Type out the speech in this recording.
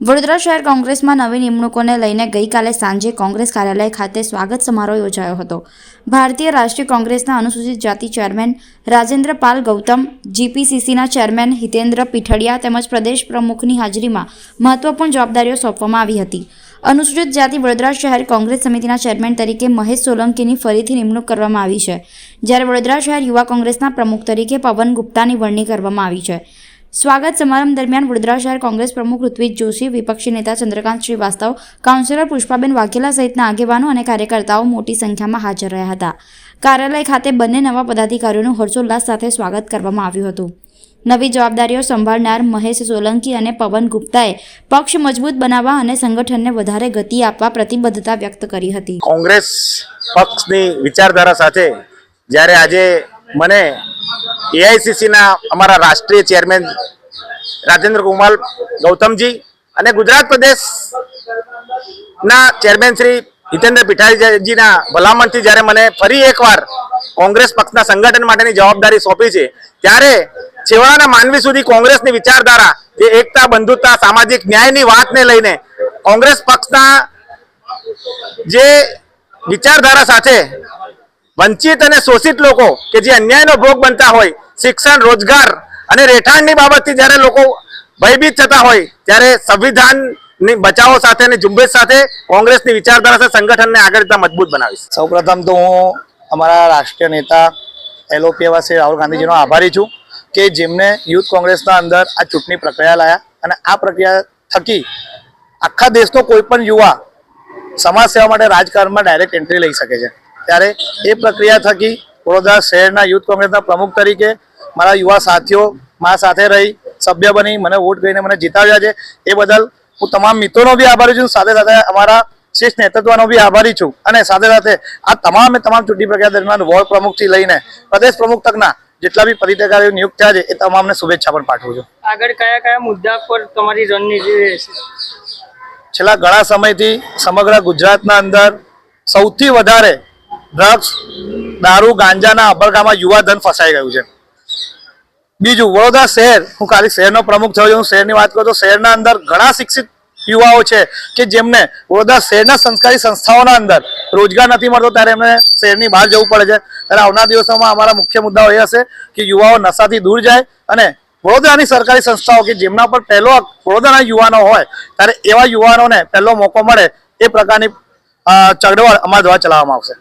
વડોદરા શહેર કોંગ્રેસમાં નવી નિમણૂકોને લઈને ગઈકાલે સાંજે કોંગ્રેસ કાર્યાલય ખાતે સ્વાગત સમારોહ યોજાયો હતો। ભારતીય રાષ્ટ્રીય કોંગ્રેસના અનુસૂચિત જાતિ ચેરમેન રાજેન્દ્ર પાલ ગૌતમ, જીપીસીસીના ચેરમેન હિતેન્દ્ર પીઠડિયા તેમજ પ્રદેશ પ્રમુખની હાજરીમાં મહત્વપૂર્ણ જવાબદારીઓ સોંપવામાં આવી હતી। અનુસૂચિત જાતિ વડોદરા શહેર કોંગ્રેસ સમિતિના ચેરમેન તરીકે મહેશ સોલંકીની ફરીથી નિમણૂક કરવામાં આવી છે, જ્યારે વડોદરા શહેર યુવા કોંગ્રેસના પ્રમુખ તરીકે પવન ગુપ્તાની વરણી કરવામાં આવી છે। સ્વાગત સમારંભ દરમિયાન વડોદરા શહેર કોંગ્રેસ પ્રમુખ ઋત્વિજ જોશી, વિપક્ષી નેતા ચંદ્રકાંત શ્રીવાસ્તવ, કાઉન્સિલર પુષ્પાબેન વાઘેલા સહિતના આગેવાનો અને કાર્યકર્તાઓ મોટી સંખ્યામાં હાજર રહ્યા હતા। કાર્યાલય ખાતે બંને નવા પદાધિકારીઓનું હર્ષોલ્લાસ સાથે સ્વાગત કરવામાં આવ્યું હતું। નવી જવાબદારીઓ સંભાળનાર મહેશ સોલંકી અને પવન ગુપ્તાએ પક્ષ મજબૂત બનાવવા અને સંગઠનને વધારે ગતિ આપવા પ્રતિબદ્ધતા વ્યક્ત કરી હતી। કોંગ્રેસ પક્ષની વિચારધારા સાથે જ્યારે આજે મને એઆઈસીસીના અમારા રાષ્ટ્રીય ચેરમેન રાજેન્દ્ર કુમાર ગૌતમજી અને ગુજરાત પ્રદેશના ચેરમેન શ્રી હિતેન્દ્ર પીઠાડીજીના ભલામણથી જ્યારે મને ફરી એકવાર કોંગ્રેસ પક્ષના સંગઠન માટેની જવાબદારી સોંપી છે, ત્યારે છેવાડાના માનવી સુધી કોંગ્રેસની વિચારધારા જે એકતા, બંધુતા, સામાજિક ન્યાયની વાતને લઈને કોંગ્રેસ પક્ષના જે વિચારધારા સાથે વંચિત અને શોષિત લોકો કે જે અન્યાયનો ભોગ બનતા હોય, શિક્ષણ, રોજગાર અને રહેઠાણની બાબતથી જ્યારે લોકો ભયભીત થતા હોય, ત્યારે સંવિધાનની બચાવો સાથે અને ઝુંબેશ સાથે કોંગ્રેસની વિચારધારા સાથે સંગઠનને આગળ જતા મજબૂત બનાવીશ। સૌપ્રથમ તો હું અમારા રાષ્ટ્રીય નેતા LOP એવા શ્રી રાહુલ ગાંધીજીનો આભારી છું કે જેમને યુથ કોંગ્રેસના અંદર આ ચૂંટણી પ્રક્રિયા લાયા અને આ પ્રક્રિયા થકી આખા દેશનો કોઈ પણ યુવા સમાજ સેવા માટે રાજકારણમાં ડાયરેક્ટ એન્ટ્રી લઈ શકે છે। ત્યારે એ પ્રક્રિયા થકી વડોદરા શહેરના યુથ કોંગ્રેસના પ્રમુખ તરીકે મારા યુવા સાથીઓ મારા સાથે રહી સભ્ય બની મને વોટ કરીને મને જીતાવ્યા છે, એ બદલ હું તમામ મિત્રોનો બી આભારી છું। સાથે સાથે અમારા શીર્ષ નેતૃત્વનો બી આભારી છું અને સાથે સાથે આ તમામ ચૂંટણી પ્રક્રિયા દરમિયાન વોર્ડ પ્રમુખથી લઈને પ્રદેશ પ્રમુખ તકના જેટલા બી પદાધિકારીઓ નિયુક્ત થયા છે એ તમામને શુભેચ્છા પણ પાઠવું છું। આગળ કયા કયા મુદ્દા પર તમારી રણનીતિ રહેશે? છેલ્લા ઘણા સમયથી સમગ્ર ગુજરાતના અંદર સૌથી વધારે ડ્રગ્સ, દારૂ, ગાંજાના અભડકામાં યુવાધન ફસાઈ ગયું છે। બીજું, વડોદરા શહેર, હું ખાલી શહેરનો પ્રમુખ થયો છું, હું શહેરની વાત કરું તો શહેરના અંદર ઘણા શિક્ષિત યુવાઓ છે કે જેમને વડોદરા શહેરના સંસ્કારી સંસ્થાઓના અંદર રોજગાર નથી મળતો, ત્યારે એમને શહેરની બહાર જવું પડે છે। ત્યારે આવનારા દિવસોમાં અમારા મુખ્ય મુદ્દાઓ એ હશે કે યુવાઓ નશાથી દૂર જાય અને વડોદરાની સરકારી સંસ્થાઓ કે જેમના પર પહેલો વડોદરાના યુવાનો હોય, ત્યારે એવા યુવાનોને પહેલો મોકો મળે એ પ્રકારની ચળવળ અમારા દ્વારા ચલાવવામાં આવશે।